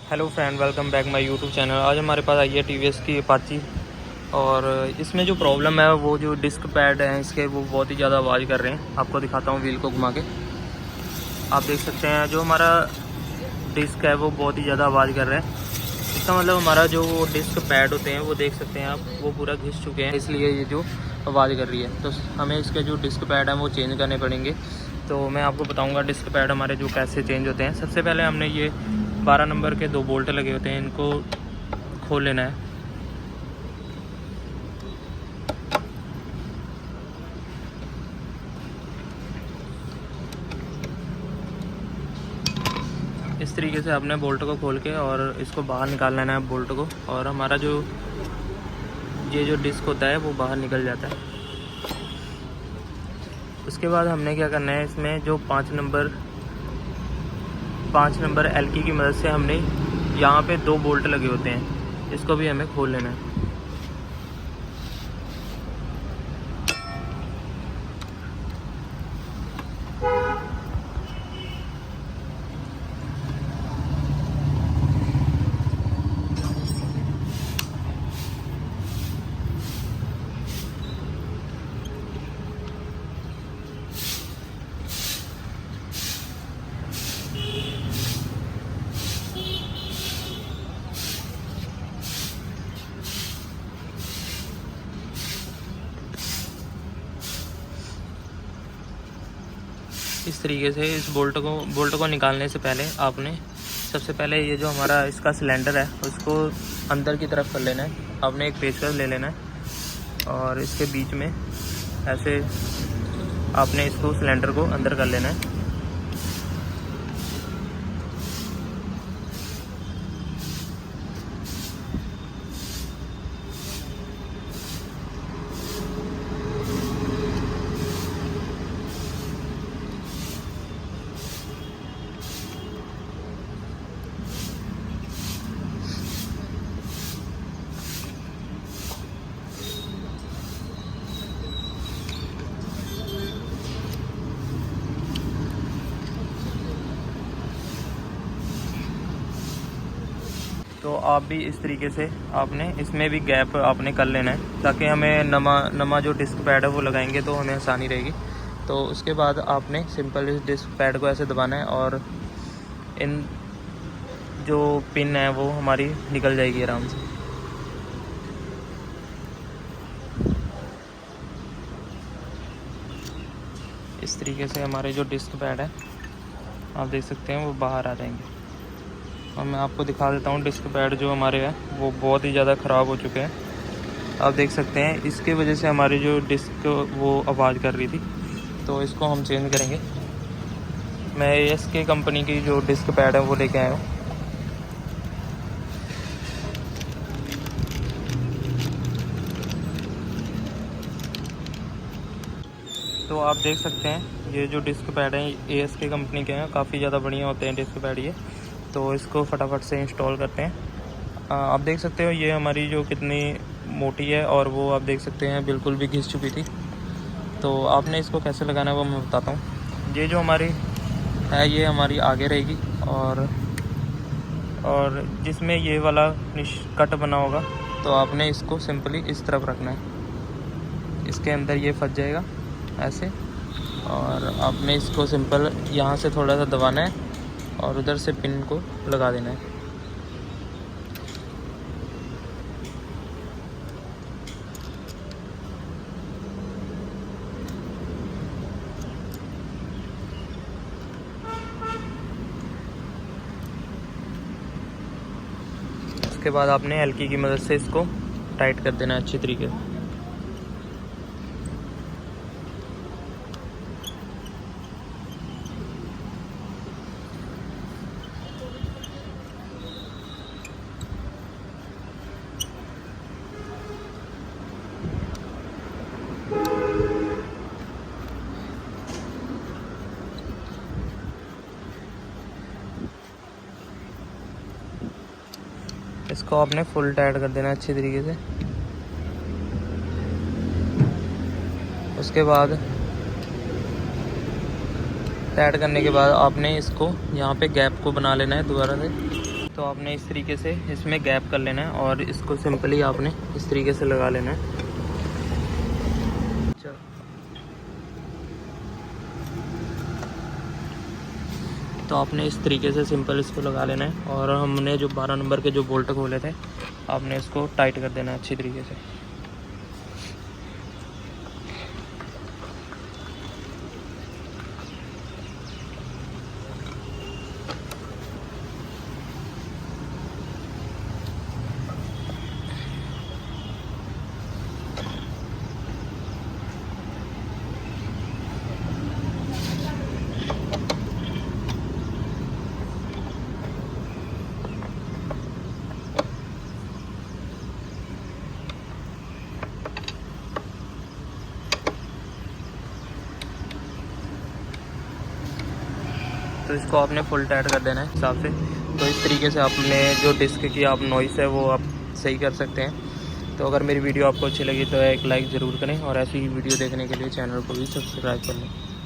Hello friend, welcome back my YouTube channel. आज हमारे पास आई है टीवीएस की अपाची। और इसमें जो प्रॉब्लम है वो जो डिस्क पैड हैं इसके वो बहुत ही ज़्यादा आवाज़ कर रहे हैं। आपको दिखाता हूँ व्हील को घुमा के। आप देख सकते हैं जो हमारा डिस्क है वो बहुत ही ज़्यादा आवाज़ कर रहा है। इसका मतलब हमारा जो डिस्क पैड होते हैं वो देख सकते हैं आप, वो पूरा घिस चुके हैं, इसलिए ये जो आवाज़ कर रही है। तो हमें इसके जो डिस्क पैड हैं वो चेंज करने पड़ेंगे। तो मैं आपको बताऊंगा डिस्क पैड हमारे जो कैसे चेंज होते हैं। सबसे पहले हमने ये 12 नंबर के 2 बोल्ट लगे होते हैं, इनको खोल लेना है। इस तरीके से आपने बोल्ट को खोल के और इसको बाहर निकाल लेना है बोल्ट को, और हमारा जो ये जो डिस्क होता है वो बाहर निकल जाता है। उसके बाद हमने क्या करना है, इसमें जो 5 नंबर एलकी की मदद से हमने यहाँ पे 2 बोल्ट लगे होते हैं, इसको भी हमें खोल लेना है। इस तरीके से इस बोल्ट को निकालने से पहले आपने सबसे पहले ये जो हमारा इसका सिलेंडर है उसको अंदर की तरफ कर लेना है। आपने एक पेचकस ले लेना है और इसके बीच में ऐसे आपने इसको सिलेंडर को अंदर कर लेना है। तो आप भी इस तरीके से आपने इसमें भी गैप आपने कर लेना है, ताकि हमें नमा जो डिस्क पैड है वो लगाएंगे तो हमें आसानी रहेगी। तो उसके बाद आपने सिंपल इस डिस्क पैड को ऐसे दबाना है और इन जो पिन है वो हमारी निकल जाएगी आराम से। इस तरीके से हमारे जो डिस्क पैड है आप देख सकते हैं वो बाहर आ जाएंगे। और मैं आपको दिखा देता हूँ डिस्क पैड जो हमारे हैं वो बहुत ही ज़्यादा ख़राब हो चुके हैं। आप देख सकते हैं इसके वजह से हमारी जो डिस्क वो आवाज़ कर रही थी, तो इसको हम चेंज करेंगे। मैं ASK कंपनी की जो डिस्क पैड है वो लेके आया हूँ। तो आप देख सकते हैं ये जो डिस्क पैड है ASK कंपनी के हैं, काफ़ी ज़्यादा बढ़िया होते हैं डिस्क पैड ये। तो इसको फटाफट से इंस्टॉल करते हैं। आप देख सकते हो ये हमारी जो कितनी मोटी है, और वो आप देख सकते हैं बिल्कुल भी घिस चुकी थी। तो आपने इसको कैसे लगाना है वो मैं बताता हूँ। ये जो हमारी है ये हमारी आगे रहेगी, और जिसमें ये वाला कट बना होगा तो आपने इसको सिंपली इस तरफ रखना है। इसके अंदर ये फंस जाएगा ऐसे, और आपने इसको सिंपल यहाँ से थोड़ा सा दबाना है और उधर से पिन को लगा देना है। उसके बाद आपने हल्की की मदद से इसको टाइट कर देना है अच्छी तरीके से। इसको आपने फुल टाइट कर देना अच्छी तरीके से। उसके बाद टाइट करने के बाद आपने इसको यहाँ पे गैप को बना लेना है दोबारा से। तो आपने इस तरीके से इसमें गैप कर लेना है और इसको सिंपली आपने इस तरीके से लगा लेना है। तो आपने इस तरीके से सिंपल इसको लगा लेना है और हमने जो 12 नंबर के जो बोल्ट खोले थे आपने इसको टाइट कर देना है अच्छी तरीके से। तो इसको आपने फुल टाइट कर देना है हिसाब से। तो इस तरीके से आपने जो डिस्क की आप नॉइस है वो आप सही कर सकते हैं। तो अगर मेरी वीडियो आपको अच्छी लगी तो एक लाइक ज़रूर करें और ऐसी ही वीडियो देखने के लिए चैनल को भी सब्सक्राइब कर लें।